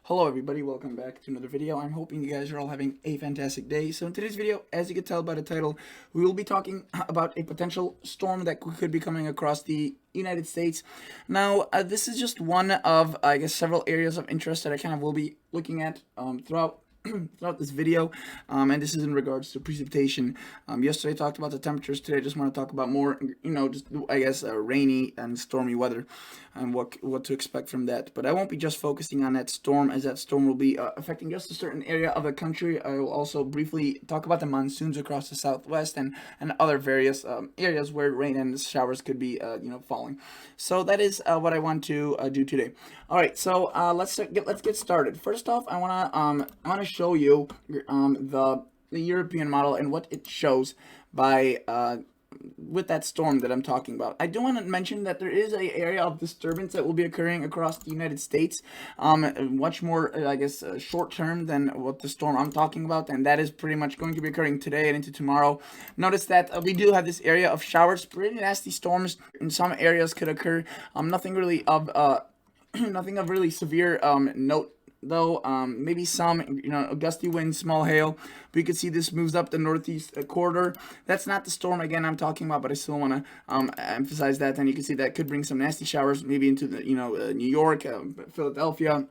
Hello everybody, welcome back to another video. I'm hoping you guys are all having a fantastic day. So in today's video, as you can tell by the title, we will be talking about a potential storm that could be coming across the United States. Now, this is just one of, I guess, several areas of interest that I kind of will be looking at throughout throughout this video, and this is in regards to precipitation. Yesterday I talked about the temperatures. Today I just want to talk about more, just I guess rainy and stormy weather, and what to expect from that. But I won't be just focusing on that storm, as that storm will be affecting just a certain area of the country. I will also briefly talk about the monsoons across the southwest and other various areas where rain and showers could be falling. So that is what I want to do today. All right, so let's get started. First off, I wanna show you the European model and what it shows by with that storm that I'm talking about. I do want to mention that there is a area of disturbance that will be occurring across the United States, much more, I guess, short term than what the storm I'm talking about, and that is pretty much going to be occurring today and into tomorrow. Notice that we do have this area of showers. Pretty nasty storms in some areas could occur. Nothing really of nothing of really severe note though. Maybe some gusty winds, small hail, but you can see this moves up the northeast corridor. That's not the storm again I'm talking about, but I still want to emphasize that. And you can see that could bring some nasty showers maybe into the New York, Philadelphia,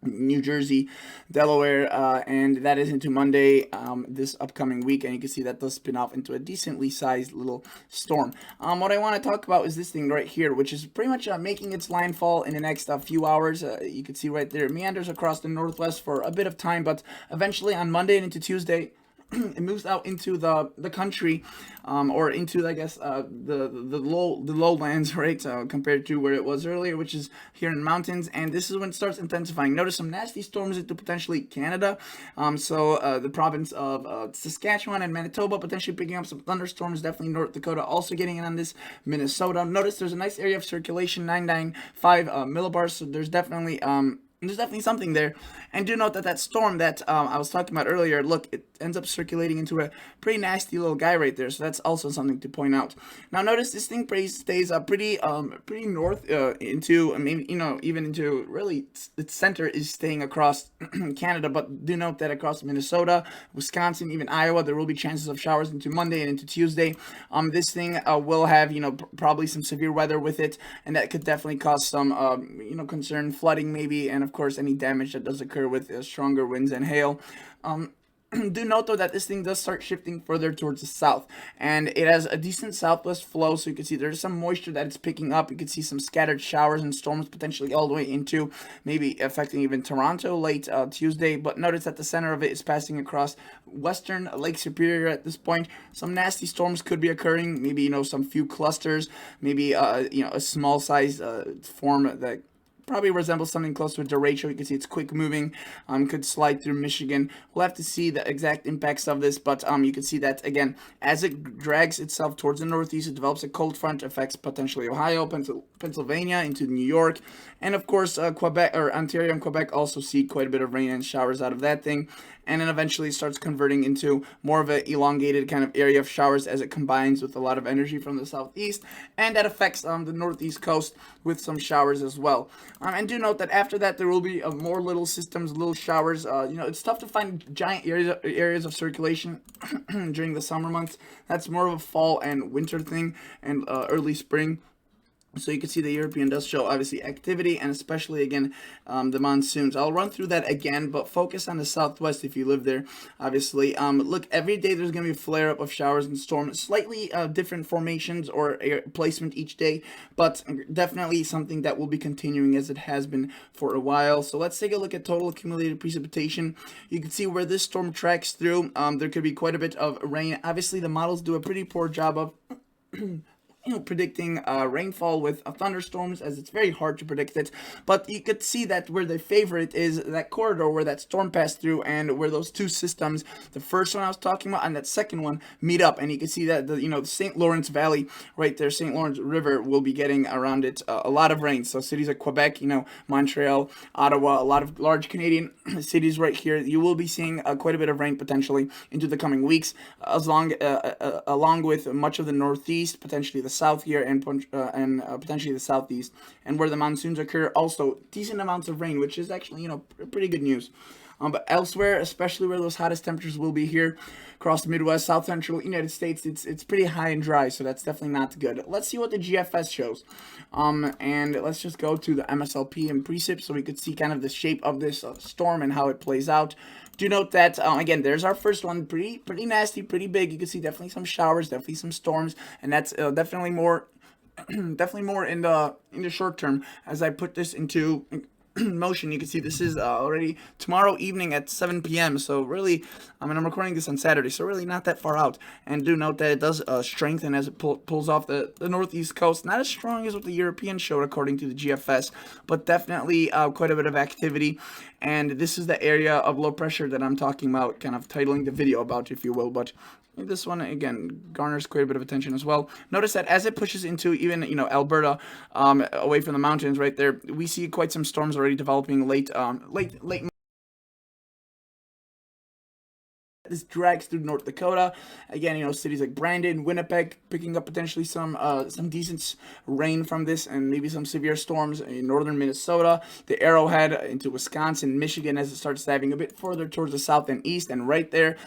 New Jersey, Delaware, and that is into Monday, this upcoming week, and you can see that does spin off into a decently sized little storm. What I want to talk about is this thing right here, which is pretty much making its landfall in the next few hours. You can see right there, it meanders across the northwest for a bit of time, but eventually on Monday and into Tuesday, it moves out into the country, or into, I guess, the lowlands, right, compared to where it was earlier, which is here in the mountains. And this is when it starts intensifying. Notice some nasty storms into potentially Canada. The province of Saskatchewan and Manitoba potentially picking up some thunderstorms. Definitely North Dakota also getting in on this. Minnesota. Notice there's a nice area of circulation, 995 millibars. So there's definitely something there. And do note that that storm that I was talking about earlier, look, it ends up circulating into a pretty nasty little guy right there. So that's also something to point out. Now notice this thing stays pretty north into, maybe, even into, really, its center is staying across Canada. But do note that across Minnesota, Wisconsin, even Iowa, there will be chances of showers into Monday and into Tuesday. This thing will have, probably some severe weather with it, and that could definitely cause some, concern, flooding maybe, and of course any damage that does occur with stronger winds and hail. Do note though that this thing does start shifting further towards the south, and it has a decent southwest flow, so you can see there's some moisture that it's picking up. You can see some scattered showers and storms potentially all the way into maybe affecting even Toronto late Tuesday. But notice that the center of it is passing across western Lake Superior at this point. Some nasty storms could be occurring, maybe some few clusters, maybe a small size form that probably resembles something close to a derecho. You can see it's quick moving, could slide through Michigan. We'll have to see the exact impacts of this, but you can see that, again, as it drags itself towards the northeast, it develops a cold front, affects potentially Ohio, Pennsylvania, into New York, and of course Quebec, or Ontario and Quebec also see quite a bit of rain and showers out of that thing. And then eventually starts converting into more of an elongated kind of area of showers as it combines with a lot of energy from the southeast, and that affects the northeast coast with some showers as well. And do note that after that there will be more little systems, little showers. It's tough to find giant areas of circulation during the summer months. That's more of a fall and winter thing, and early spring. So you can see the European does show, obviously, activity, and especially, again, the monsoons. I'll run through that again, but focus on the southwest if you live there, obviously. Look, every day there's going to be a flare-up of showers and storms, slightly different formations or placement each day, but definitely something that will be continuing as it has been for a while. So let's take a look at total accumulated precipitation. You can see where this storm tracks through. There could be quite a bit of rain. Obviously, the models do a pretty poor job of predicting rainfall with thunderstorms, as it's very hard to predict it. But you could see that where the favorite is that corridor where that storm passed through, and where those two systems, the first one I was talking about and that second one, meet up. And you can see that the St. Lawrence Valley right there, St. Lawrence River, will be getting around it a lot of rain. So cities like Quebec, Montreal, Ottawa, a lot of large Canadian cities right here, you will be seeing quite a bit of rain potentially into the coming weeks, along with much of the northeast, potentially the south here and potentially the southeast, and where the monsoons occur, also decent amounts of rain, which is actually, pretty good news. But elsewhere, especially where those hottest temperatures will be here across the Midwest, South Central United States, it's pretty high and dry, so that's definitely not good. Let's see what the GFS shows. And let's just go to the MSLP and precip so we could see kind of the shape of this storm and how it plays out. Do note that, again, there's our first one, pretty nasty, pretty big. You can see definitely some showers, definitely some storms, and that's definitely more definitely more in the short term. As I put this into motion, you can see this is already tomorrow evening at 7 p.m. So really, I'm recording this on Saturday, so really not that far out. And do note that it does strengthen as it pulls off the northeast coast. Not as strong as what the European showed according to the GFS, but definitely quite a bit of activity. And this is the area of low pressure that I'm talking about, kind of titling the video about, if you will. But this one, again, garners quite a bit of attention as well. Notice that as it pushes into even, Alberta, away from the mountains right there, we see quite some storms already developing late. This drags through North Dakota. Again, cities like Brandon, Winnipeg, picking up potentially some decent rain from this, and maybe some severe storms in northern Minnesota, the Arrowhead into Wisconsin, Michigan, as it starts diving a bit further towards the south and east. And right there,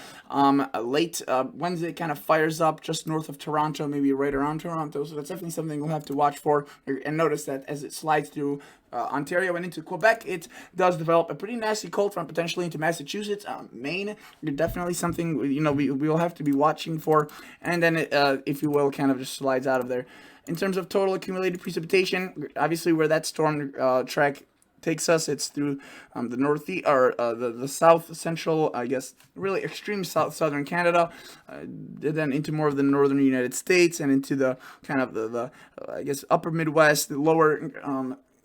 late Wednesday, it kind of fires up just north of Toronto, maybe right around Toronto. So that's definitely something we'll have to watch for. And notice that as it slides through Ontario and into Quebec, it does develop a pretty nasty cold front potentially into Massachusetts, Maine. Definitely something we will have to be watching for, and then it, if you will, kind of just slides out of there. In terms of total accumulated precipitation, obviously where that storm track takes us, it's through the northeast or the south central, I guess, really extreme southern Canada, then into more of the northern United States, and into the kind of the I guess upper Midwest, the lower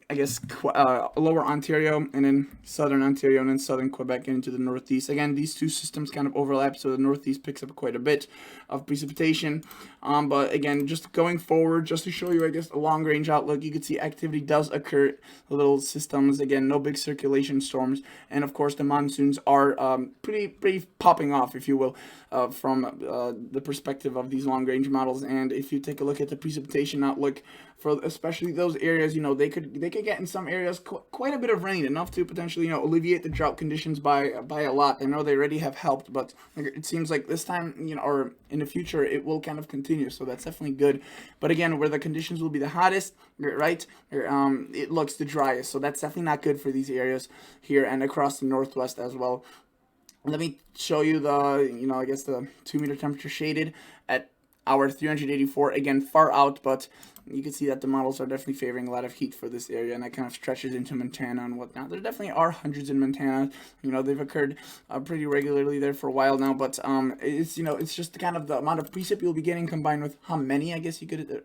lower Ontario, and then southern Ontario, and then southern Quebec, and into the northeast. Again, these two systems kind of overlap, so the northeast picks up quite a bit of precipitation. But again, just going forward, just to show you, I guess, a long-range outlook, you can see activity does occur, little systems. Again, no big circulation storms, and of course, the monsoons are pretty popping off, if you will, from the perspective of these long-range models. And if you take a look at the precipitation outlook for especially those areas, they could get in some areas quite a bit of rain, enough to potentially alleviate the drought conditions by a lot. I know they already have helped, but it seems like this time, or in the future, it will kind of continue. So that's definitely good. But again, where the conditions will be the hottest, right, it looks the driest. So that's definitely not good for these areas here and across the northwest as well. Let me show you the, I guess the 2-meter temperature shaded at hour 384. Again, far out, but you can see that the models are definitely favoring a lot of heat for this area, and that kind of stretches into Montana and whatnot. There definitely are hundreds in Montana. They've occurred pretty regularly there for a while now, but it's it's just kind of the amount of precip you'll be getting combined with how many, I guess, you could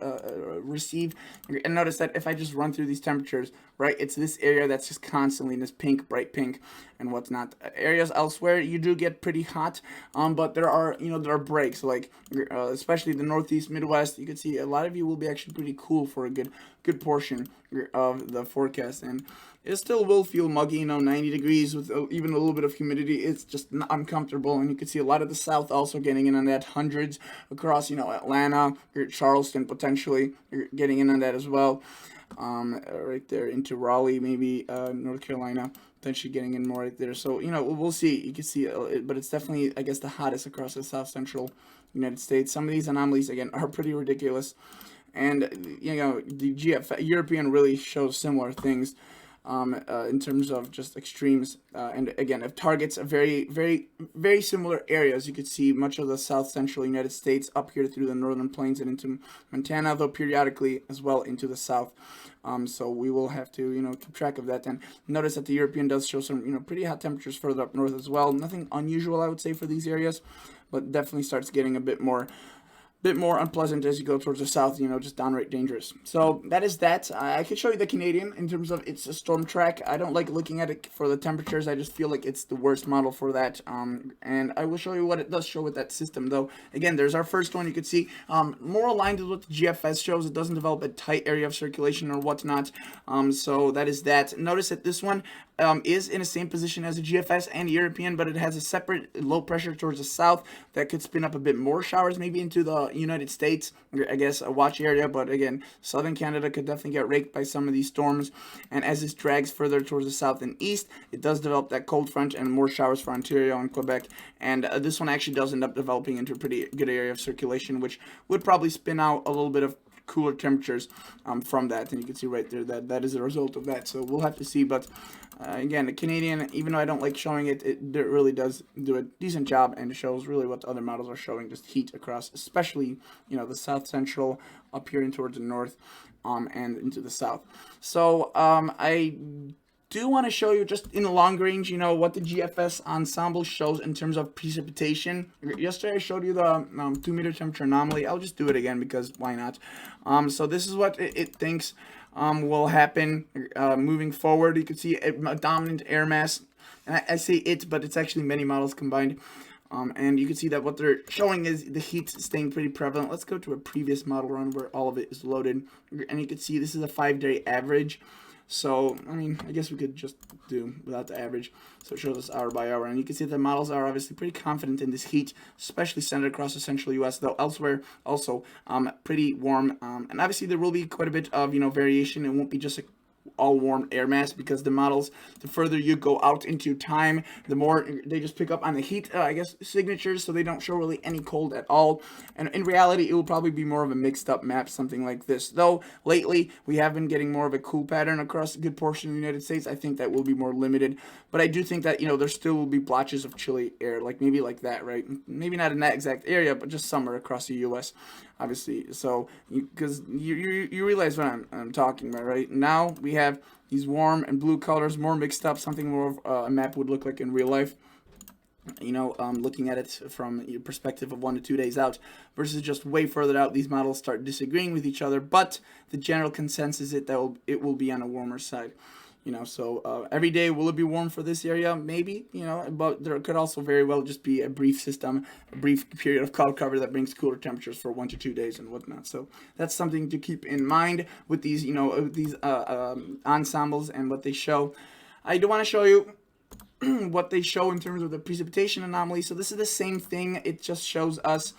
receive. And notice that if I just run through these temperatures, right, it's this area that's just constantly in this pink, bright pink, and whatnot. Areas elsewhere, you do get pretty hot, but there are breaks, like especially the northeast, Midwest. You can see a lot of you will be actually pretty cool for a good portion of the forecast, and it still will feel muggy, 90 degrees with even a little bit of humidity. It's just uncomfortable, and you can see a lot of the south also getting in on that, hundreds across, Atlanta, Charleston potentially getting in on that as well, right there into Raleigh, maybe North Carolina, potentially getting in more right there. So we'll see. You can see it, but it's definitely, I guess, the hottest across the south central United States. Some of these anomalies, again, are pretty ridiculous. And, the European really shows similar things in terms of just extremes. And again, it targets a very, very, very similar areas. You could see much of the south central United States up here through the northern plains and into Montana, though periodically as well into the south. So we will have to, keep track of that. And notice that the European does show some, pretty hot temperatures further up north as well. Nothing unusual, I would say, for these areas, but definitely starts getting a bit more unpleasant as you go towards the south, just downright dangerous. So that is that. I could show you the Canadian in terms of its storm track. I don't like looking at it for the temperatures. I just feel like it's the worst model for that. And I will show you what it does show with that system, though. Again, there's our first one. You can see more aligned with what the GFS shows. It doesn't develop a tight area of circulation or whatnot. So that is that. Notice that this one is in the same position as the GFS and the European, but it has a separate low pressure towards the south that could spin up a bit more showers, maybe into the United States, I guess a watch area, but again, southern Canada could definitely get raked by some of these storms. And as this drags further towards the south and east, it does develop that cold front and more showers for Ontario and Quebec. And this one actually does end up developing into a pretty good area of circulation, which would probably spin out a little bit of cooler temperatures from that, and you can see right there that that is a result of that. So we'll have to see, but again, the Canadian, even though I don't like showing it, it really does do a decent job, and it shows really what the other models are showing, just heat across, especially, you know, the south central up here and towards the north, and into the south. So I do want to show you just in the long range, you know, what the GFS ensemble shows in terms of precipitation. Yesterday I showed you the 2 meter temperature anomaly. I'll just do it again because why not? So this is what it thinks will happen moving forward. You can see a dominant air mass, and I say it, but it's actually many models combined. And you can see that what they're showing is the heat staying pretty prevalent. Let's go to a previous model run where all of it is loaded, and you can see this is a 5-day average. So, I mean, I guess we could just do without the average. So it shows us hour by hour. And you can see the models are obviously pretty confident in this heat, especially centered across the central U.S., though elsewhere also pretty warm. And obviously there will be quite a bit of, you know, variation. It won't be just a all warm air mass, because the models, the further you go out into time, the more they just pick up on the heat, I guess, signatures, so they don't show really any cold at all. And in reality, it will probably be more of a mixed up map, something like this. Though lately we have been getting more of a cool pattern across a good portion of the United States. I think that will be more limited, but I do think that, you know, there still will be blotches of chilly air, like maybe like that, right? Maybe not in that exact area, but just somewhere across the U.S. obviously. So because you realize what I'm talking about, right? Now we have these warm and blue colors, more mixed up, something more of a map would look like in real life. You know, looking at it from your perspective of 1 to 2 days out versus just way further out, these models start disagreeing with each other. But the general consensus is that it will be on a warmer side. You know, so every day, will it be warm for this area? Maybe, you know, but there could also very well just be a brief system, a brief period of cloud cover that brings cooler temperatures for 1 to 2 days and whatnot. So that's something to keep in mind with these, you know, these ensembles and what they show. I do want to show you what they show in terms of the precipitation anomaly. So this is the same thing. It just shows us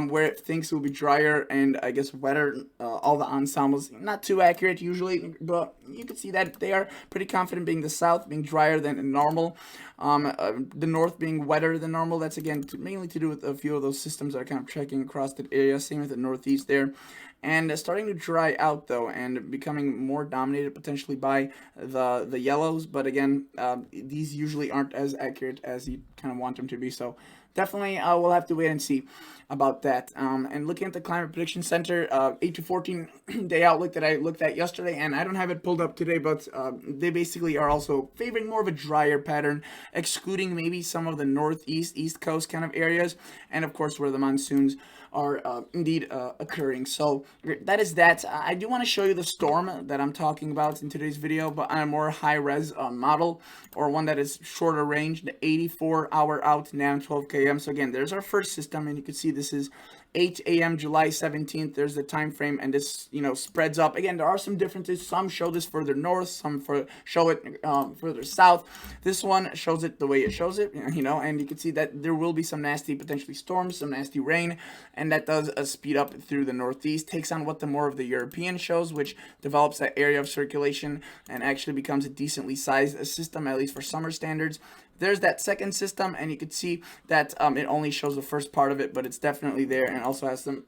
where it thinks it will be drier and I guess wetter. All the ensembles, not too accurate usually, but you can see that they are pretty confident being the south being drier than normal, the north being wetter than normal. That's again mainly to do with a few of those systems that are kind of trekking across the area. Same with the northeast there. And starting to dry out though, and becoming more dominated potentially by the yellows. But again, these usually aren't as accurate as you kind of want them to be. So definitely we'll have to wait and see about that. And looking at the Climate Prediction Center 8 to 14 day outlook that I looked at yesterday, and I don't have it pulled up today, but they basically are also favoring more of a drier pattern, excluding maybe some of the northeast, east coast kind of areas, and of course where the monsoons are indeed occurring. So that is that. I do want to show you the storm that I'm talking about in today's video, but on a more high-res model, or one that is shorter range, the 84-hour out now 12 km. So again, there's our first system, and you can see this is 8 a.m. July 17th. There's the time frame, and this, you know, spreads up. Again, there are some differences. Some show this further north, some show it further south. This one shows it the way it shows it, you know, and you can see that there will be some nasty, potentially storms, some nasty rain, and that does speed up through the northeast, takes on what the more of the European shows, which develops that area of circulation and actually becomes a decently sized system, at least for summer standards. There's that second system, and you can see that it only shows the first part of it, but it's definitely there, and also has some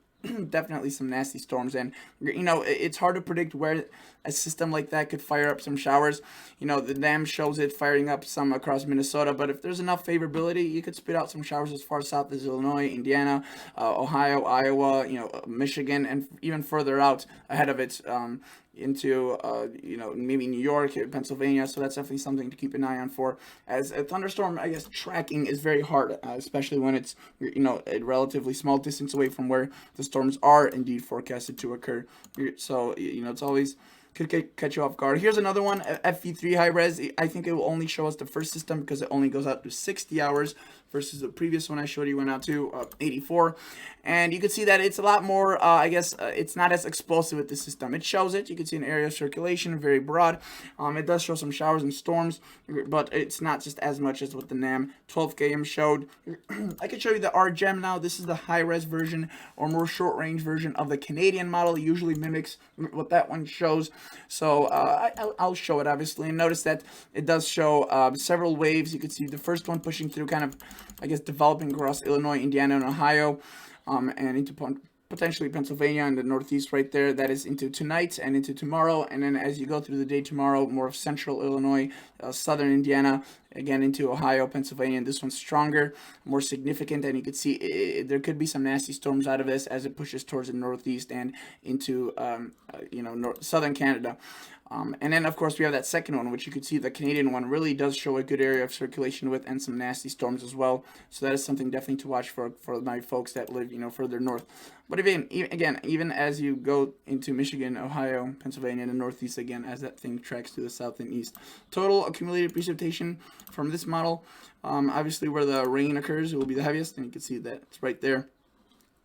definitely some nasty storms. And you know, it's hard to predict where a system like that could fire up some showers. You know, the dam shows it firing up some across Minnesota, but if there's enough favorability, you could spit out some showers as far south as Illinois, Indiana, Ohio, Iowa, you know, Michigan, and even further out ahead of it into you know, maybe New York, Pennsylvania. So that's definitely something to keep an eye on for, as a thunderstorm, I guess, tracking is very hard, especially when it's, you know, a relatively small distance away from where the storms are indeed forecasted to occur. So, you know, it's always could catch you off guard. Here's another one, FV3 high res. I think it will only show us the first system because it only goes out to 60 hours versus the previous one I showed you went out to 84. And you can see that it's a lot more, I guess, it's not as explosive with the system. It shows it. You can see an area of circulation, very broad. It does show some showers and storms, but it's not just as much as what the NAM 12 km showed. I can show you the RGEM now. This is the high-res version or more short-range version of the Canadian model. It usually mimics what that one shows. So I'll show it, obviously. And notice that it does show several waves. You can see the first one pushing through kind of, I guess, developing across Illinois, Indiana, and Ohio, and into potentially Pennsylvania and the Northeast right there. That is into tonight and into tomorrow. And then as you go through the day tomorrow, more of central Illinois, southern Indiana, again into Ohio, Pennsylvania. And this one's stronger, more significant. And you can see there could be some nasty storms out of this as it pushes towards the Northeast and into, southern Canada. And then, of course, we have that second one, which you could see the Canadian one really does show a good area of circulation with and some nasty storms as well. So that is something definitely to watch for my folks that live, further north. But even as you go into Michigan, Ohio, Pennsylvania, and the Northeast again, as that thing tracks to the south and east. Total accumulated precipitation from this model, obviously where the rain occurs, it will be the heaviest, and you can see that it's right there.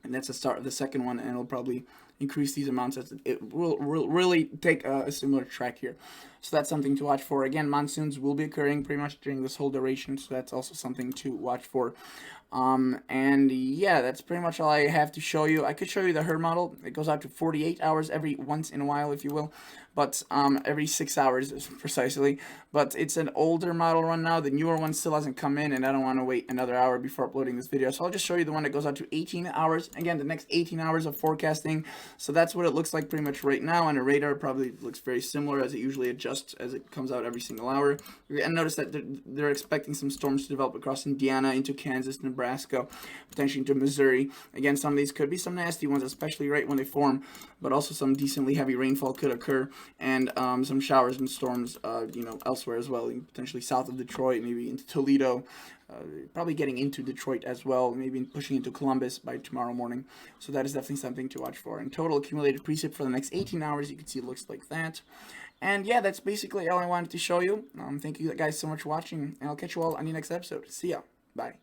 And that's the start of the second one, and it'll probably increase these amounts as it will really take a similar track here. So that's something to watch for. Again, monsoons will be occurring pretty much during this whole duration, so that's also something to watch for. And yeah, that's pretty much all I have to show you. I could show you the HER model. It goes out to 48 hours every once in a while, if you will, but every 6 hours precisely. But it's an older model run now. The newer one still hasn't come in, and I don't want to wait another hour before uploading this video. So I'll just show you the one that goes out to 18 hours. Again, the next 18 hours of forecasting. So that's what it looks like pretty much right now. And the radar probably looks very similar as it usually adjusts as it comes out every single hour. And notice that they're expecting some storms to develop across Indiana, into Kansas, Nebraska, potentially into Missouri. Again, some of these could be some nasty ones, especially right when they form, but also some decently heavy rainfall could occur, and some showers and storms, elsewhere as well, potentially south of Detroit, maybe into Toledo, probably getting into Detroit as well, maybe pushing into Columbus by tomorrow morning. So that is definitely something to watch for. And total accumulated precip for the next 18 hours, you can see it looks like that. And yeah, that's basically all I wanted to show you. Thank you guys so much for watching, and I'll catch you all on the next episode. See ya. Bye.